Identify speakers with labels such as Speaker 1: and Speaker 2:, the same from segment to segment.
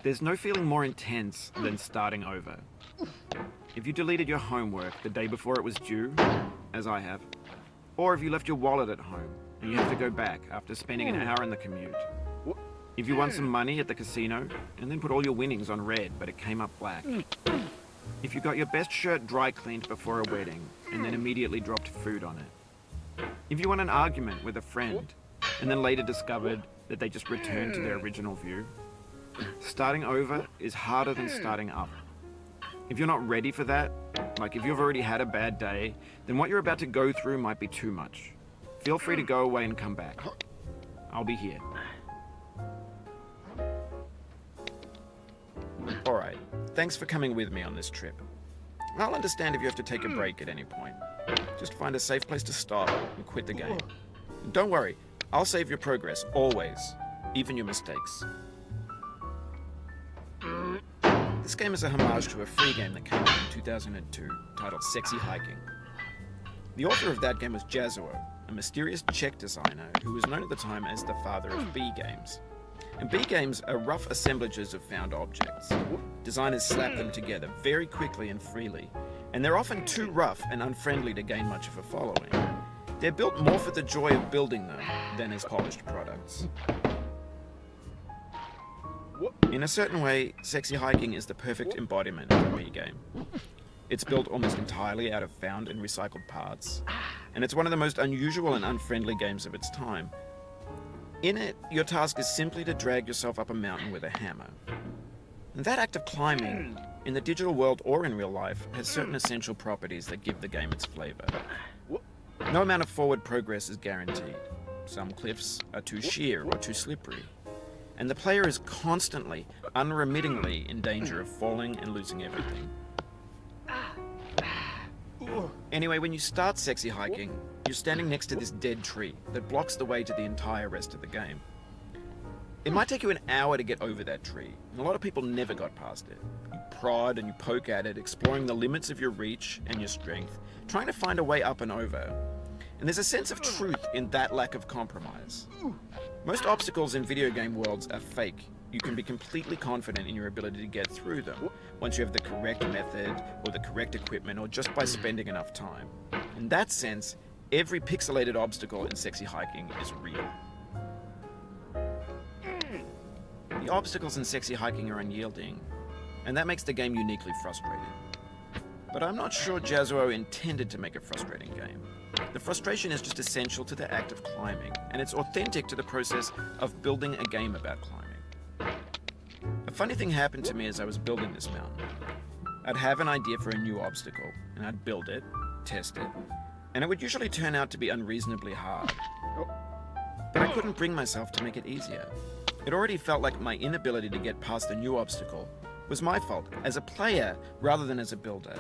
Speaker 1: There's no feeling more intense than starting over. If you deleted your homework the day before it was due, as I have, or if you left your wallet at home and you have to go back after spending an hour in the commute. If you won some money at the casino and then put all your winnings on red but it came up black. If you got your best shirt dry cleaned before a wedding and then immediately dropped food on it. If you won an argument with a friend and then later discovered that they just returned to their original view. Starting over is harder than starting up. If you're not ready for that, like if you've already had a bad day, then what you're about to go through might be too much. Feel free to go away and come back. I'll be here. Alright, thanks for coming with me on this trip. I'll understand if you have to take a break at any point. Just find a safe place to stop and quit the game. Don't worry, I'll save your progress, always, even your mistakes. This game is a homage to a free game that came out in 2002 titled Sexy Hiking. The author of that game was Jazuo, a mysterious Czech designer who was known at the time as the father of B games. And B games are rough assemblages of found objects. Designers slap them together very quickly and freely, and they're often too rough and unfriendly to gain much of a following. They're built more for the joy of building them than as polished products. In a certain way, Sexy Hiking is the perfect embodiment of a B game. It's built almost entirely out of found and recycled parts, and it's one of the most unusual and unfriendly games of its time. In it, your task is simply to drag yourself up a mountain with a hammer. And that act of climbing, in the digital world or in real life, has certain essential properties that give the game its flavor. No amount of forward progress is guaranteed. Some cliffs are too sheer or too slippery. And the player is constantly, unremittingly in danger of falling and losing everything. Anyway, when you start Sexy Hiking, you're standing next to this dead tree that blocks the way to the entire rest of the game. It might take you an hour to get over that tree, and a lot of people never got past it. You prod and you poke at it, exploring the limits of your reach and your strength, trying to find a way up and over. And there's a sense of truth in that lack of compromise. Most obstacles in video game worlds are fake. You can be completely confident in your ability to get through them once you have the correct method or the correct equipment or just by spending enough time. In that sense, every pixelated obstacle in Sexy Hiking is real. The obstacles in Sexy Hiking are unyielding, and that makes the game uniquely frustrating. But I'm not sure Jazuo intended to make a frustrating game. The frustration is just essential to the act of climbing, and it's authentic to the process of building a game about climbing. A funny thing happened to me as I was building this mountain. I'd have an idea for a new obstacle, and I'd build it, test it, and it would usually turn out to be unreasonably hard. But I couldn't bring myself to make it easier. It already felt like my inability to get past the new obstacle was my fault as a player rather than as a builder.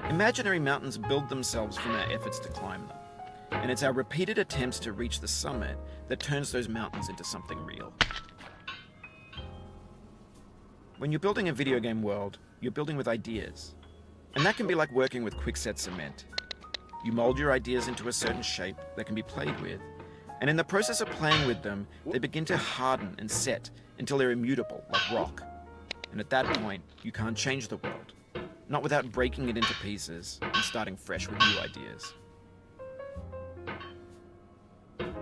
Speaker 1: Imaginary mountains build themselves from our efforts to climb them, and it's our repeated attempts to reach the summit that turns those mountains into something real. When you're building a video game world, you're building with ideas, and that can be like working with quickset cement. You mold your ideas into a certain shape that can be played with, and in the process of playing with them, they begin to harden and set until they're immutable, like rock. And at that point, you can't change the world. Not without breaking it into pieces and starting fresh with new ideas.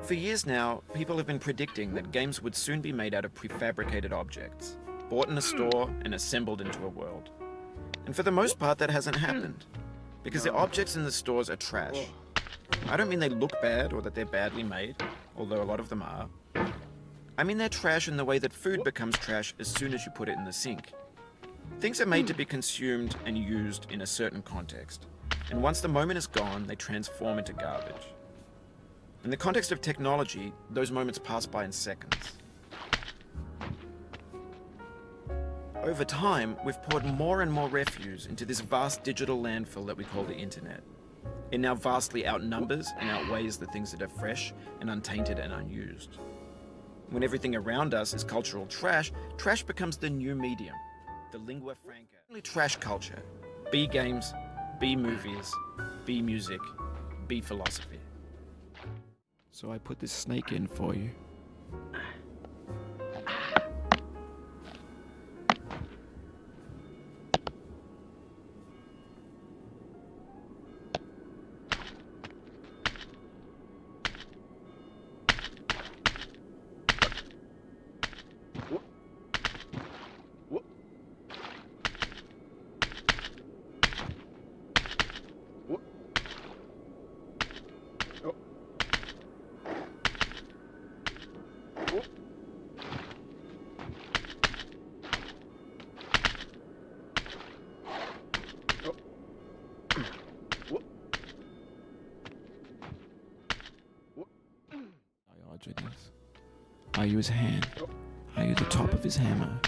Speaker 1: For years now, people have been predicting that games would soon be made out of prefabricated objects, bought in a store and assembled into a world. And for the most part, that hasn't happened, because the objects in the stores are trash. I don't mean they look bad or that they're badly made, although a lot of them are. I mean they're trash in the way that food becomes trash as soon as you put it in the sink. Things are made to be consumed and used in a certain context, and once the moment is gone, they transform into garbage. In the context of technology, those moments pass by in seconds. Over time, we've poured more and more refuse into this vast digital landfill that we call the internet. It now vastly outnumbers and outweighs the things that are fresh and untainted and unused. When everything around us is cultural trash, trash becomes the new medium, the lingua franca. Only trash culture, B games, B movies, B music, B philosophy. So I put this snake in for you. Odds with this. I use hand. I use the top of his hammer.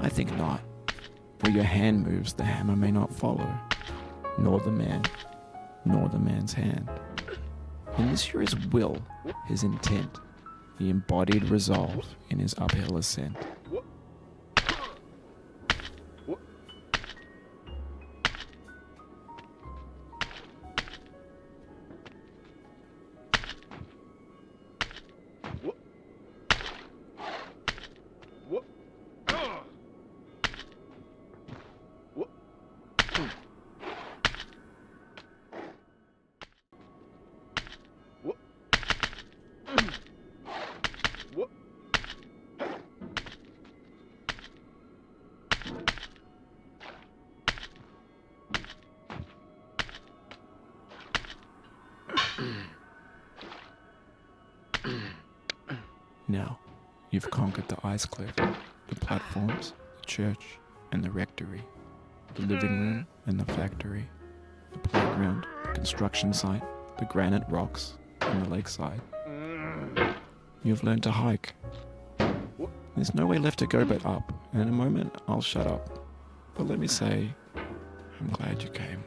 Speaker 1: I think not. Where your hand moves, the hammer may not follow, nor the man, nor the man's hand. And this here is will, his intent, the embodied resolve in his uphill ascent. Now, you've conquered the ice cliff, the platforms, the church, and the rectory, the living room and the factory, the playground, the construction site, the granite rocks, and the lakeside. You've learned to hike. There's no way left to go but up, and in a moment I'll shut up. But let me say, I'm glad you came.